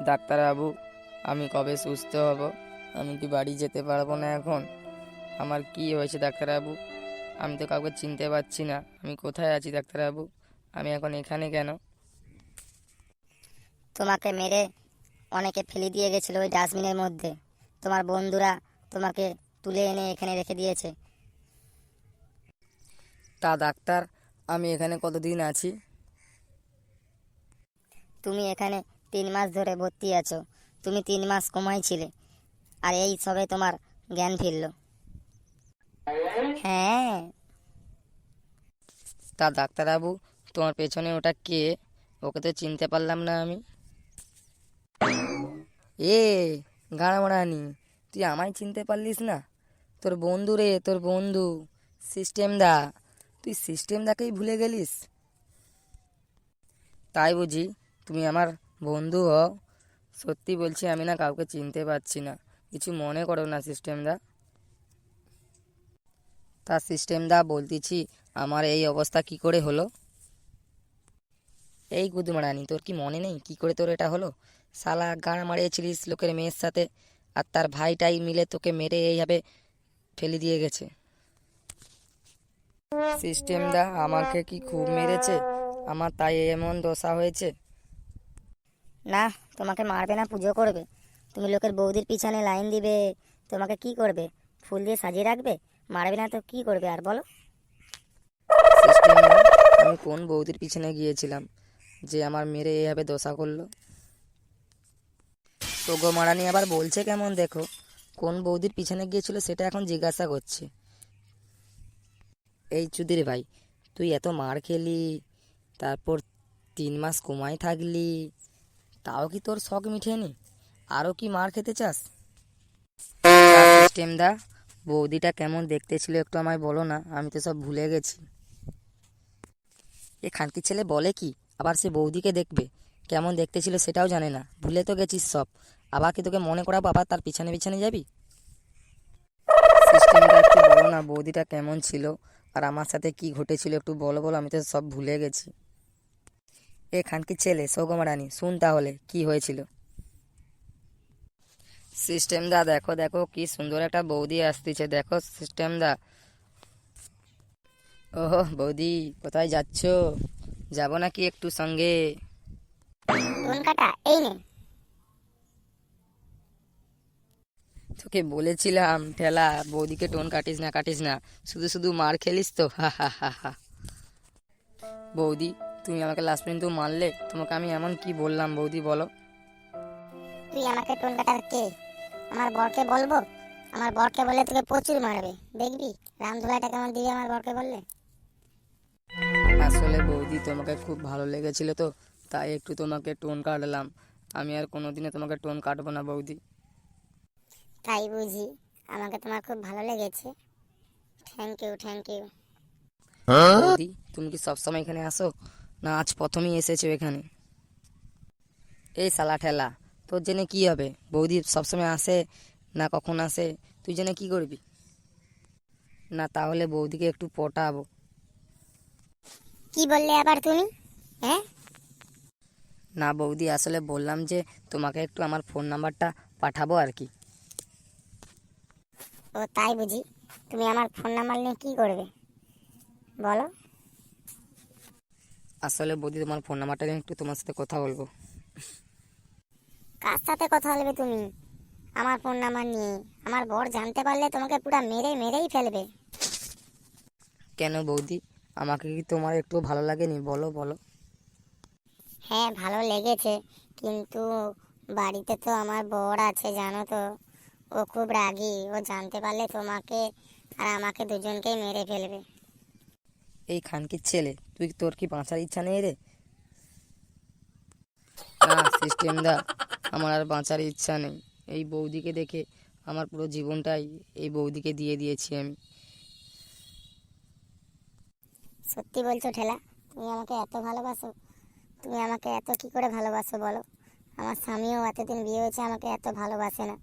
ডাক্তারবাবু, আমি কবে সুস্থ হব? আমি কি বাড়ি যেতে পারবো না এখন? আমার কি হয়েছে ডাক্তারবাবু? আমি তো কাউকে চিনতে পারছি না। আমি কোথায় আছি ডাক্তারবাবু? আমি এখন এখানে কেন? তোমাকে মেরে অনেকে ফেলে দিয়ে গেছিল ওই ডাস্টবিনের মধ্যে। তোমার বন্ধুরা তোমাকে তুলে এনে এখানে রেখে দিয়েছে। তা ডাক্তার, আমি এখানে কতদিন আছি? তুমি এখানে 3 মাস ধরে ভর্তি আছো। তুমি 3 মাস কোমায় ছিলে, আর এই সবে তোমার জ্ঞান ফিরল। হ্যাঁ। তা ডাক্তারবাবু, তোমার পেছনে ওটা কে? ওকে তো চিনতে পারলাম না আমি। এ গাড়ামারানি, তুই আমায় চিনতে পারলিস না? তোর বন্ধু রে, তোর বন্ধু সিস্টেম দা। তুই সিস্টেম দাকেই ভুলে গেলিস? তাই বুঝি তুমি আমার বন্ধু হও? সত্যি বলছি, আমি না কাউকে চিনতে পারছি না। কিছু মনে করো না সিস্টেম দা। তা সিস্টেম দা, বলতেছি আমার এই অবস্থা কি করে হলো? এই গুদমারানি, তোর কি মনে নেই কি করে তোর এটা হলো? শালা গাড় মারিয়েছিলিস লোকের মেয়ের সাথে, আর তার ভাইটাই মিলে তোকে মেরে এইভাবে ফেলে দিয়ে গেছে। সিস্টেম দা আমাকে কি খুব মেরেছে? আমার তাই এমন দশা হয়েছে? না, তোমাকে মারবে না, পুজো করবে। তুমি লোকের বৌদির পিছনে লাইন দিবে, তোমাকে কি করবে? ফুল দিয়ে সাজিয়ে রাখবে। মারবে না তো কি করবে আর বলো? সিস্টেম দা, আমি কোন বৌদির পিছনে গিয়েছিলাম যে আমার মেরে এইভাবে দশা করলো? তোগো মারানি আবার বলছে কেমন দেখো? কোন বৌদির পিছনে গিয়েছিল সেটা এখন জিজ্ঞাসা করছে। এই চুদির ভাই, তুই এত মার খেলি, তারপর 3 মাস কোমায় থাকলি, তাও কি তোর শখ মিটেনি? আরও কি মার খেতে চাস? সিস্টেম দা, বৌদিটা কেমন দেখতে ছিল একটু আমায় বলো না, আমি তো সব ভুলে গেছি। এ খানকির ছেলে বলে কি? আবার সে বৌদিকে দেখবে? কেমন দেখতে ছিল সেটাও জানে না, ভুলে তো গেছিস সব। আবার কি তোকে মনে করাবো আবার তার পিছনে পিছনে যাবি? সিস্টেমটা একটু বলো না, বৌদিটা কেমন ছিল আর আমার সাথে কি ঘটেছিল একটু বলো বলো, আমি তো সব ভুলে গেছি। এ খানকির ছেলে সৌগমারানি, শুন তাহলে কি হয়েছিল। সিস্টেম দা দেখো দেখো, কি সুন্দর একটা বৌদি আসতেছে, দেখো সিস্টেম দা। ওহো বৌদি, কোথায় যাচ্ছ? যাবো নাকি একটু সঙ্গে? কোন কাটা এই নে। তোকে বলেছিলাম ঠেলা, বৌদিকে টোন কাটিস না কাটিস না, শুধু শুধু মার খেলিস তো, হা হা হা হা। বৌদি, তুমি আমাকে লাস্ট পর্যন্ত মারলে, তোমাকে আমি এমন কি বললাম বৌদি বলো? তুই আমাকে টোন কাটার কে? আমার বরকে বলবো? আমার বরকে বললে তোকে প্রচুর মারবে, দেখবি রামধুলাইটা কেমন দিবে আমার বরকে বললে। আসলে বৌদি, তোমাকে খুব ভালো লেগেছিল তো, তাই একটু তোমাকে টোন কাটলাম। আমি আর কোনোদিনও তোমাকে টোন কাটবো না বৌদি। তাই বুঝি? আমাকে তোমার খুব ভালো লেগেছে। Thank you, thank you. বৌদি, তুমি কি সবসময় এখানে আসো, না আজ প্রথমেই এসেছো এখানে? এই সালা ঠেলা, তোর জেনে কি হবে? বৌদি সবসময় আসে না, কখন আসে তুই জেনে কি করবি? না তাহলে বৌদিকে একটু পটাবো। কি বললে আবার তুমি? হ্যাঁ? না বৌদি, আসলে বললাম যে তোমাকে একটু আমার ফোন নাম্বারটা পাঠাবো আর কি। ও তাই বুঝি? তুমি আমার ফোন নাম্বার নিয়ে কি করবে বলো? আসলে বৌদি, তোমার ফোন নাম্বারটা নিয়ে একটু তোমার সাথে কথা বলবো। কার সাথে কথা বলবে তুমি আমার ফোন নাম্বার নিয়ে? আমার বর জানতে পারলে তোমাকে পুরো মেরে মেরেই ফেলবে। কেন বৌদি, আমাকে কি তোমার একটু ভালো লাগেনি? বলো বলো। হ্যাঁ, ভালো লেগেছে, কিন্তু বাড়িতে তো আমার বর আছে জানো তো। ও খুব রাগী, ও জানতে পারলে তোমাকে আর আমাকে দুজনকেই মেরে ফেলবে। এই খানকির ছেলে, তুই তোর কি বাঁচার ইচ্ছা নেই রে? না সিস্টেম দা, আমার আর বাঁচার ইচ্ছা নেই। এই বৌদিকে দেখে আমার পুরো জীবনটাই এই বৌদিকে দিয়ে দিয়েছি আমি। সত্যি বলছো ঠেলা? তুমি আমাকে এত ভালোবাসো? তুমি আমাকে এত কি করে ভালোবাসো বলো? আমার স্বামীও এতদিন বিয়ে হয়েছে, আমাকে এত ভালোবাসে না।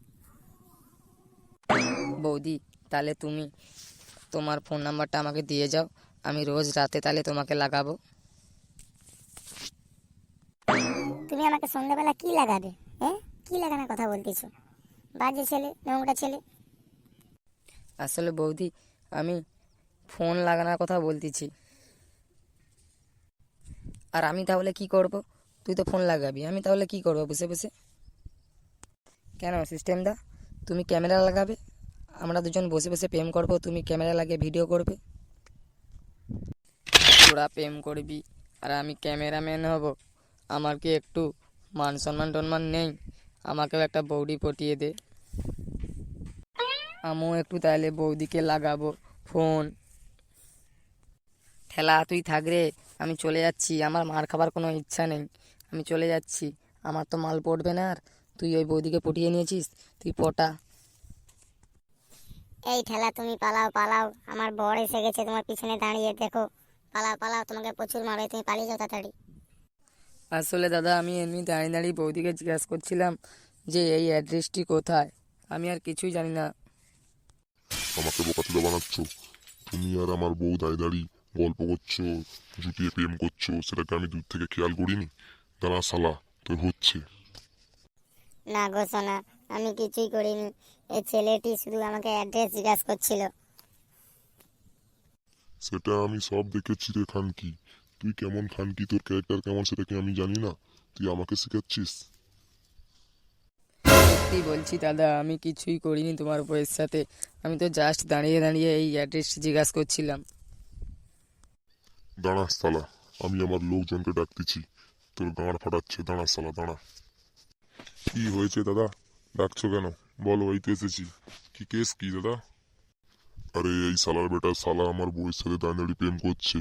বৌদি, তাহলে তুমি তোমার ফোন নাম্বারটা আমাকে দিয়ে যাও, আমি রোজ রাতে তাহলে তোমাকে লাগাবো। তুমি তুমি আমাকে সন্ধ্যাবেলা কি লাগাবে? হ্যাঁ, কি লাগানোর কথা বলতেছো? বাজে ছেলে, নোংরা ছেলে। আসলে বৌদি, আমি ফোন লাগানোর কথা বলতেছি। আর আমি তাহলে কি করব? তুই তো ফোন লাগাবি, আমি তাহলে কি করব বসে বসে? কেন সিস্টেম দা, তুমি ক্যামেরা লাগাবে, আমরা দুজন বসে বসে প্রেম করব, তুমি ক্যামেরা লাগিয়ে ভিডিও করবে। তোরা প্রেম করবি আর আমি ক্যামেরাম্যান হব? আমার কি একটু মান সম্মান টন্মান নেই? আমাকেও একটা বৌদি পটিয়ে দে, আমিও একটু তাহলে বৌদিকে লাগাবো ফোন। ঠেলা তুই থাক রে, আমি চলে যাচ্ছি, আমার মার খাবার কোনো ইচ্ছা নেই, আমি চলে যাচ্ছি। আমার তো মাল পড়বে না আর, তুই ওই বৌদিকে পটিয়ে নিয়েছিস, তুই পটা। এই ঠেলা, তুমি পালাও পালাও, আমার বর এসে গেছে তোমার পিছনে দাঁড়িয়ে, দেখো। পালাও পালাও, তোমাকে প্রচুর মারবে, তুমি পালিয়ে যাও তাড়াতাড়ি। আসলে দাদা, আমি এমনি দাঁড়িয়ে দাঁড়িয়ে বৌদিকে জিজ্ঞাসা করছিলাম যে এই অ্যাড্রেসটি কোথায়, আমি আর কিছুই জানি না। আমাকে বোকাচোদা বানাচ্ছ? তুমি আর আমার বউ দাঁড়িয়ে দাঁড়িয়ে গল্প করছো, জুটিয়ে প্রেম করছো, সেটাকে আমি দূর থেকে খেয়াল করিনি? দাঁড়া শালা, তোর হচ্ছে। না গো সোনা, আমি কিছুই করিনি। এই ছেলেটি শুধু আমাকে অ্যাড্রেস জিজ্ঞাসা করছিল। সেটা আমি সব দেখেছি রে খানকি। তুই কেমন খানকি, তোর ক্যারেক্টার কেমন সেটা কি আমি জানি না? তুই আমাকে শেখাচ্ছিস? সত্যি বলছি দাদা, আমি কিছুই করিনি তোমার বউয়ের সাথে, আমি তো জাস্ট দাঁড়িয়ে দাঁড়িয়ে এই অ্যাড্রেসটি জিজ্ঞাসা করছিলাম। দাঁড়া শালা, আমি আমার লোকজনকে ডাকতেছি, তোর গাঁড় ফাটাচ্ছে। দাঁড়া শালা, দাঁড়া। কি হয়েছে দাদা, ডাকছো কেন? বলো, এই তো এসেছি। কি কেস কি দাদা? আরে এই শালার বেটা, শালা আমার বউয়ের সাথে দাঁড়িয়ে দাঁড়িয়ে প্রেম করছে।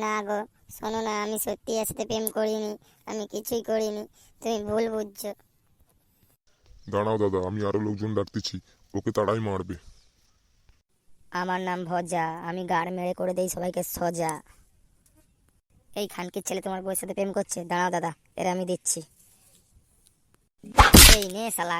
না গো, শোনো না, আমি সত্যি এর সাথে প্রেম করিনি, আমি কিছুই করিনি, তুমি ভুল বুঝছো। দাঁড়াও দাদা, আমি আরো লোকজন ডাকতেছি, ওকে তাড়াই মারবে। আমার নাম ভজা, আমি গাড় মেরে করে দেই সবাইকে সজা। এই খানকির ছেলে তোমার বউয়ের সাথে প্রেম করছে, দাঁড়াও দাদা, এর আমি দিচ্ছি। এই নে শালা,